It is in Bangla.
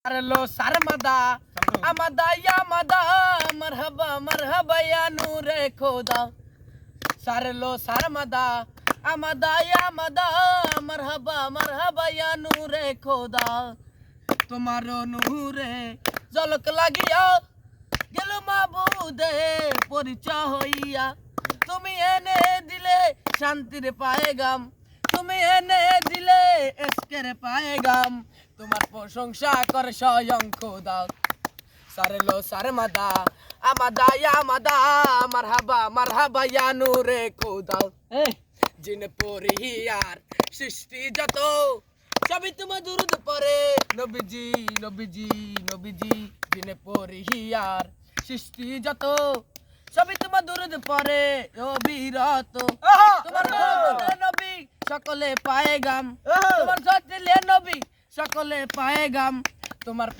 लो सरमदा अमदा या मदा मरहबा या नूरे खोदा सारे लो सरमदा अमदा या मदा मरहबा या नूरे खोदा तुम्हारो नूरे झलक লাগিয়া গেল মাবুদে পরিচয় হইয়া তুমি এনে দিলে শান্তির পায়গাম তুমি এনে দিলে এসকের পায়গাম তোমার প্রশংসা করে স্বয়ং খোদা সারে লো সারমাদা আমাদা ইয়া মাদা মারহাবা ইয়া নূরে খোদা জিন পরিহিয়ার সৃষ্টি যত সবই তোমার দুরুদ পড়ে নবীজি নবীজি নবীজি জিন পরিহিয়ার সৃষ্টি যত সবই তোমার দুরুদ পড়ে অবিরত তোমার নবী সকলে পায়গাম তোমার সত্যিলে নবী সকলে পায়গাম তোমার